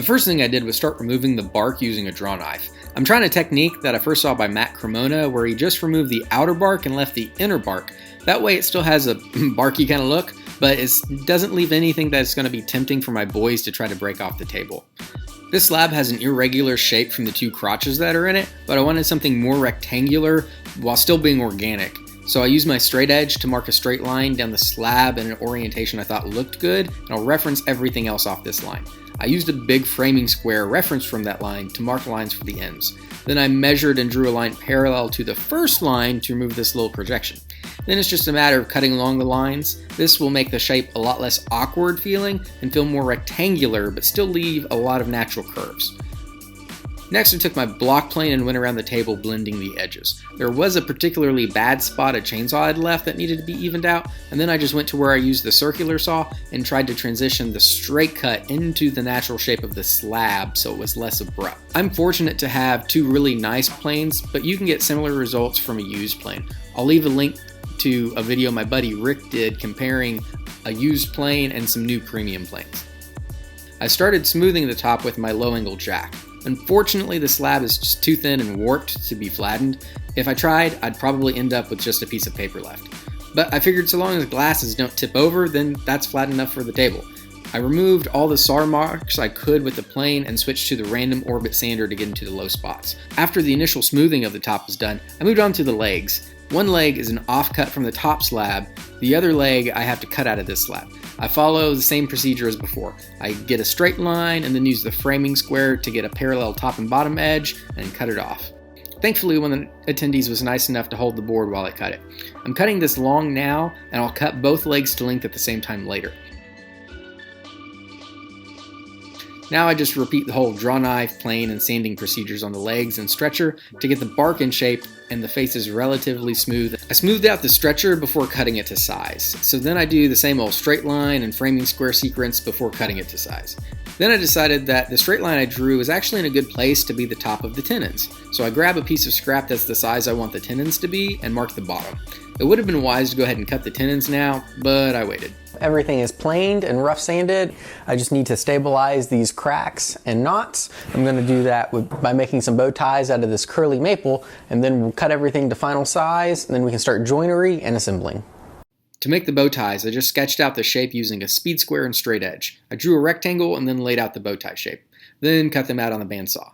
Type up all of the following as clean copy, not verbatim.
The first thing I did was start removing the bark using a drawknife. I'm trying a technique that I first saw by Matt Cremona where he just removed the outer bark and left the inner bark. That way it still has a barky kind of look, but it doesn't leave anything that's going to be tempting for my boys to try to break off the table. This slab has an irregular shape from the two crotches that are in it, but I wanted something more rectangular while still being organic. So I used my straight edge to mark a straight line down the slab in an orientation I thought looked good, and I'll reference everything else off this line. I used a big framing square referenced from that line to mark lines for the ends. Then I measured and drew a line parallel to the first line to remove this little projection. Then it's just a matter of cutting along the lines. This will make the shape a lot less awkward feeling and feel more rectangular, but still leave a lot of natural curves. Next, I took my block plane and went around the table blending the edges. There was a particularly bad spot a chainsaw had left that needed to be evened out, and then I just went to where I used the circular saw and tried to transition the straight cut into the natural shape of the slab so it was less abrupt. I'm fortunate to have two really nice planes, but you can get similar results from a used plane. I'll leave a link to a video my buddy Rick did comparing a used plane and some new premium planes. I started smoothing the top with my low-angle jack. Unfortunately, the slab is just too thin and warped to be flattened. If I tried, I'd probably end up with just a piece of paper left. But I figured so long as glasses don't tip over, then that's flat enough for the table. I removed all the saw marks I could with the plane and switched to the random orbit sander to get into the low spots. After the initial smoothing of the top was done, I moved on to the legs. One leg is an offcut from the top slab, the other leg I have to cut out of this slab. I follow the same procedure as before. I get a straight line and then use the framing square to get a parallel top and bottom edge and cut it off. Thankfully, one of the attendees was nice enough to hold the board while I cut it. I'm cutting this long now, and I'll cut both legs to length at the same time later. Now I just repeat the whole draw knife, plane, and sanding procedures on the legs and stretcher to get the bark in shape and the faces relatively smooth. I smoothed out the stretcher before cutting it to size. So then I do the same old straight line and framing square sequence before cutting it to size. Then I decided that the straight line I drew was actually in a good place to be the top of the tenons. So I grab a piece of scrap that's the size I want the tenons to be and mark the bottom. It would have been wise to go ahead and cut the tenons now, but I waited. Everything is planed and rough sanded. I just need to stabilize these cracks and knots. I'm going to do that by making some bow ties out of this curly maple, and then we'll cut everything to final size, and then we can start joinery and assembling. To make the bow ties, I just sketched out the shape using a speed square and straight edge. I drew a rectangle and then laid out the bow tie shape. Then cut them out on the bandsaw.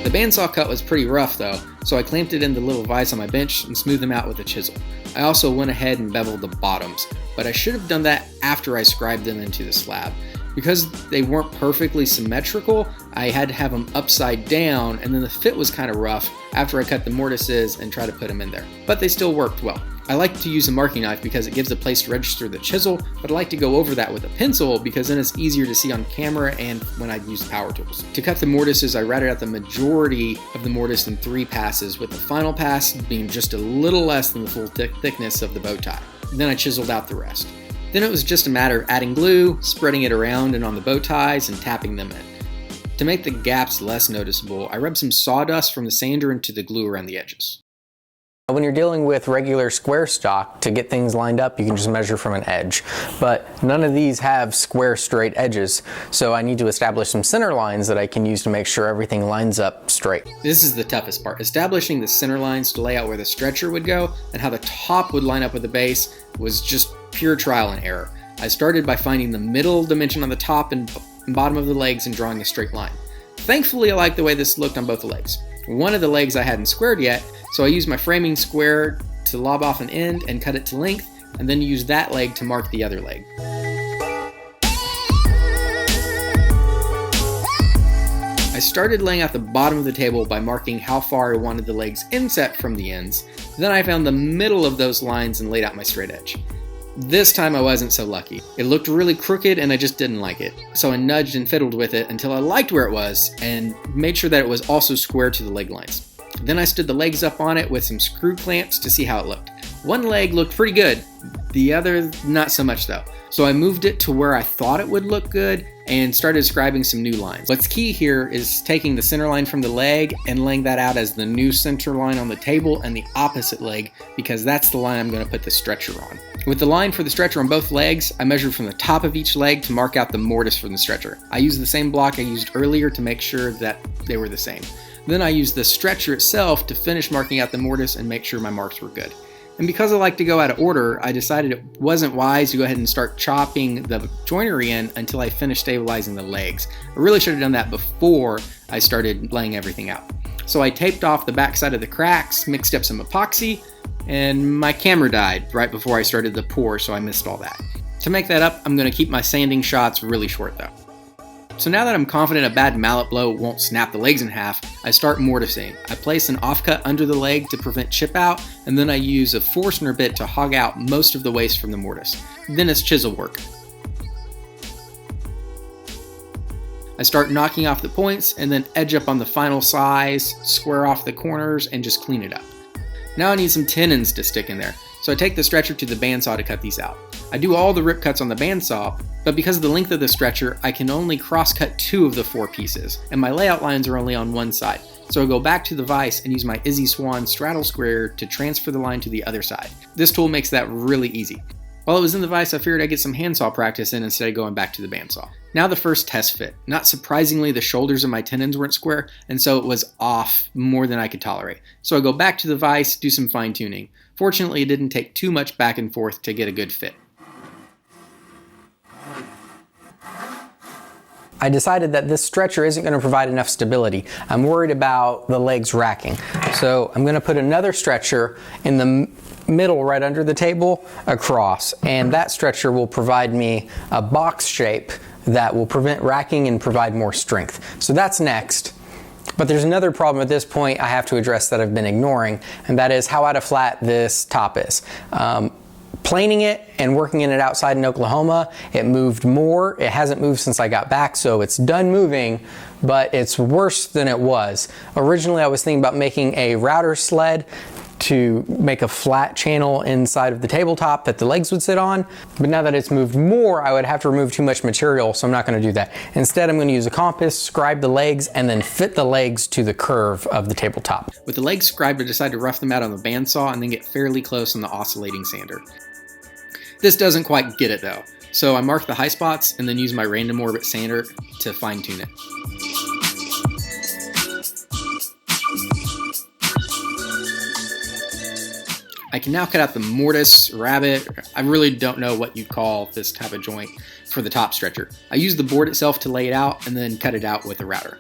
The bandsaw cut was pretty rough though, so I clamped it in the little vise on my bench and smoothed them out with a chisel. I also went ahead and beveled the bottoms, but I should have done that after I scribed them into the slab. Because they weren't perfectly symmetrical, I had to have them upside down, and then the fit was kind of rough after I cut the mortises and tried to put them in there. But they still worked well. I like to use a marking knife because it gives a place to register the chisel, but I like to go over that with a pencil because then it's easier to see on camera and when I use power tools. To cut the mortises, I routed out the majority of the mortise in 3 passes, with the final pass being just a little less than the full thickness of the bow tie. Then I chiseled out the rest. Then it was just a matter of adding glue, spreading it around and on the bow ties, and tapping them in. To make the gaps less noticeable, I rubbed some sawdust from the sander into the glue around the edges. When you're dealing with regular square stock, to get things lined up, you can just measure from an edge. But none of these have square straight edges, so I need to establish some center lines that I can use to make sure everything lines up straight. This is the toughest part. Establishing the center lines to lay out where the stretcher would go and how the top would line up with the base was just pure trial and error. I started by finding the middle dimension on the top and bottom of the legs and drawing a straight line. Thankfully, I liked the way this looked on both the legs. One of the legs I hadn't squared yet, so I used my framing square to lob off an end and cut it to length, and then use that leg to mark the other leg. I started laying out the bottom of the table by marking how far I wanted the legs inset from the ends. Then I found the middle of those lines and laid out my straight edge. This time I wasn't so lucky. It looked really crooked and I just didn't like it. So I nudged and fiddled with it until I liked where it was and made sure that it was also square to the leg lines. Then I stood the legs up on it with some screw clamps to see how it looked. One leg looked pretty good, the other not so much though. So I moved it to where I thought it would look good and started scribing some new lines. What's key here is taking the center line from the leg and laying that out as the new center line on the table and the opposite leg, because that's the line I'm going to put the stretcher on. With the line for the stretcher on both legs, I measured from the top of each leg to mark out the mortise from the stretcher. I used the same block I used earlier to make sure that they were the same. Then I used the stretcher itself to finish marking out the mortise and make sure my marks were good. And because I like to go out of order, I decided it wasn't wise to go ahead and start chopping the joinery in until I finished stabilizing the legs. I really should have done that before I started laying everything out. So I taped off the back side of the cracks, mixed up some epoxy, and my camera died right before I started the pour, so I missed all that. To make that up, I'm going to keep my sanding shots really short though. So now that I'm confident a bad mallet blow won't snap the legs in half, I start mortising. I place an offcut under the leg to prevent chip out, and then I use a Forstner bit to hog out most of the waste from the mortise. Then it's chisel work. I start knocking off the points and then edge up on the final size, square off the corners, and just clean it up. Now I need some tenons to stick in there, so I take the stretcher to the bandsaw to cut these out. I do all the rip cuts on the bandsaw, but because of the length of the stretcher, I can only cross-cut 2 of the 4 pieces, and my layout lines are only on one side. So I go back to the vise and use my Izzy Swan straddle square to transfer the line to the other side. This tool makes that really easy. While it was in the vise, I figured I'd get some handsaw practice in instead of going back to the bandsaw. Now the first test fit. Not surprisingly, the shoulders of my tenons weren't square, and so it was off more than I could tolerate. So I go back to the vise, do some fine tuning. Fortunately, it didn't take too much back and forth to get a good fit. I decided that this stretcher isn't going to provide enough stability. I'm worried about the legs racking. So I'm going to put another stretcher in the middle right under the table across, and that stretcher will provide me a box shape that will prevent racking and provide more strength. So that's next. But there's another problem at this point I have to address that I've been ignoring, and that is how out of flat this top is. Planing it and working in it outside in Oklahoma, it moved more. It hasn't moved since I got back, so it's done moving, but it's worse than it was. Originally, I was thinking about making a router sled to make a flat channel inside of the tabletop that the legs would sit on, but now that it's moved more, I would have to remove too much material, so I'm not going to do that. Instead, I'm going to use a compass, scribe the legs, and then fit the legs to the curve of the tabletop. With the legs scribed, I decided to rough them out on the bandsaw and then get fairly close on the oscillating sander. This doesn't quite get it though, so I mark the high spots and then use my random orbit sander to fine tune it. I can now cut out the mortise, rabbet. I really don't know what you'd call this type of joint for the top stretcher. I use the board itself to lay it out and then cut it out with a router.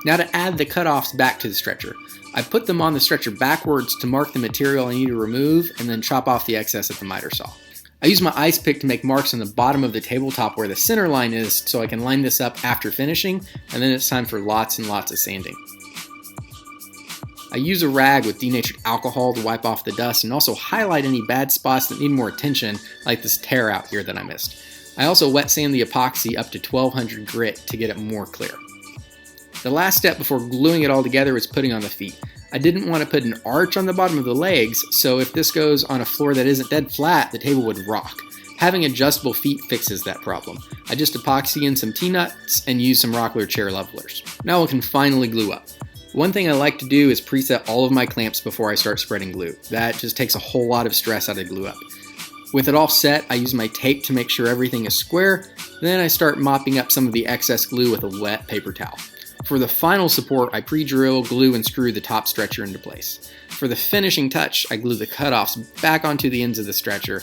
Now to add the cutoffs back to the stretcher. I put them on the stretcher backwards to mark the material I need to remove and then chop off the excess at the miter saw. I use my ice pick to make marks on the bottom of the tabletop where the center line is so I can line this up after finishing, and then it's time for lots and lots of sanding. I use a rag with denatured alcohol to wipe off the dust and also highlight any bad spots that need more attention, like this tear out here that I missed. I also wet sand the epoxy up to 1200 grit to get it more clear. The last step before gluing it all together is putting on the feet. I didn't want to put an arch on the bottom of the legs, so if this goes on a floor that isn't dead flat, the table would rock. Having adjustable feet fixes that problem. I just epoxy in some T-nuts and use some Rockler chair levelers. Now we can finally glue up. One thing I like to do is preset all of my clamps before I start spreading glue. That just takes a whole lot of stress out of glue up. With it all set, I use my tape to make sure everything is square, then I start mopping up some of the excess glue with a wet paper towel. For the final support, I pre-drill, glue, and screw the top stretcher into place. For the finishing touch, I glue the cutoffs back onto the ends of the stretcher.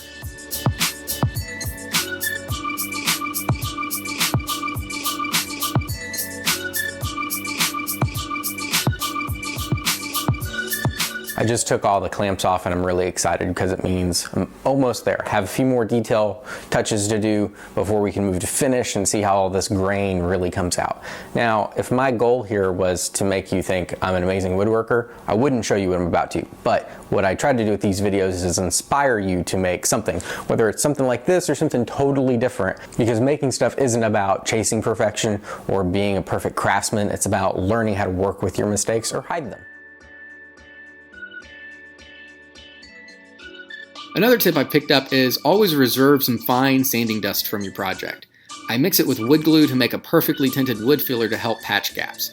I just took all the clamps off and I'm really excited because it means I'm almost there. Have a few more detail touches to do before we can move to finish and see how all this grain really comes out. Now, if my goal here was to make you think I'm an amazing woodworker, I wouldn't show you what I'm about to. But what I try to do with these videos is inspire you to make something, whether it's something like this or something totally different, because making stuff isn't about chasing perfection or being a perfect craftsman. It's about learning how to work with your mistakes or hide them. Another tip I picked up is always reserve some fine sanding dust from your project. I mix it with wood glue to make a perfectly tinted wood filler to help patch gaps.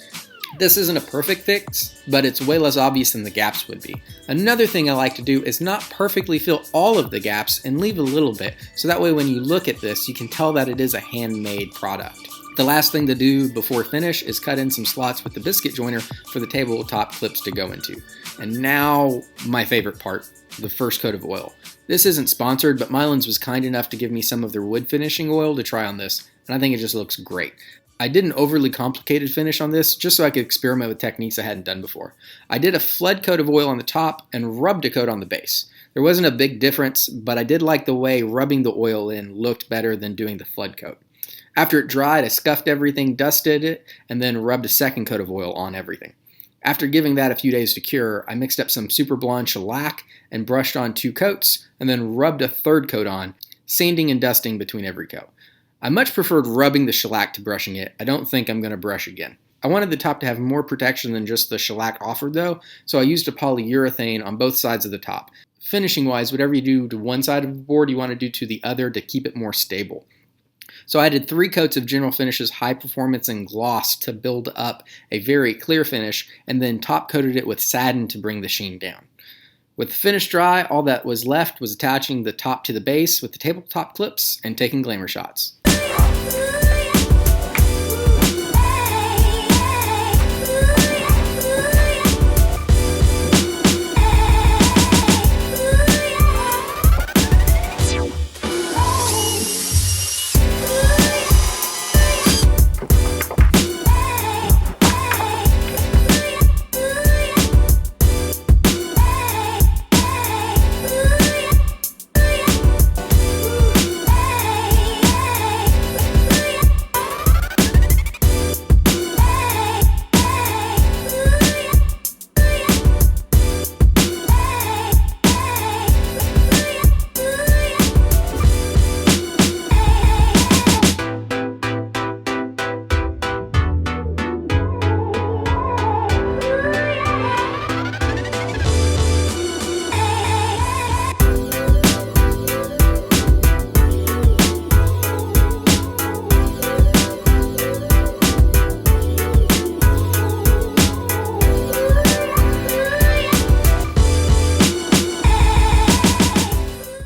This isn't a perfect fix, but it's way less obvious than the gaps would be. Another thing I like to do is not perfectly fill all of the gaps and leave a little bit, so that way when you look at this, you can tell that it is a handmade product. The last thing to do before finish is cut in some slots with the biscuit joiner for the tabletop clips to go into. And now, my favorite part, the first coat of oil. This isn't sponsored, but Mylands was kind enough to give me some of their wood finishing oil to try on this, and I think it just looks great. I did an overly complicated finish on this just so I could experiment with techniques I hadn't done before. I did a flood coat of oil on the top and rubbed a coat on the base. There wasn't a big difference, but I did like the way rubbing the oil in looked better than doing the flood coat. After it dried, I scuffed everything, dusted it, and then rubbed a second coat of oil on everything. After giving that a few days to cure, I mixed up some super blonde shellac and brushed on 2 coats, and then rubbed a third coat on, sanding and dusting between every coat. I much preferred rubbing the shellac to brushing it. I don't think I'm going to brush again. I wanted the top to have more protection than just the shellac offered though, so I used a polyurethane on both sides of the top. Finishing wise, whatever you do to one side of the board, you want to do to the other to keep it more stable. So I did 3 coats of General Finishes High Performance and Gloss to build up a very clear finish, and then top coated it with satin to bring the sheen down. With the finish dry, all that was left was attaching the top to the base with the tabletop clips and taking glamour shots.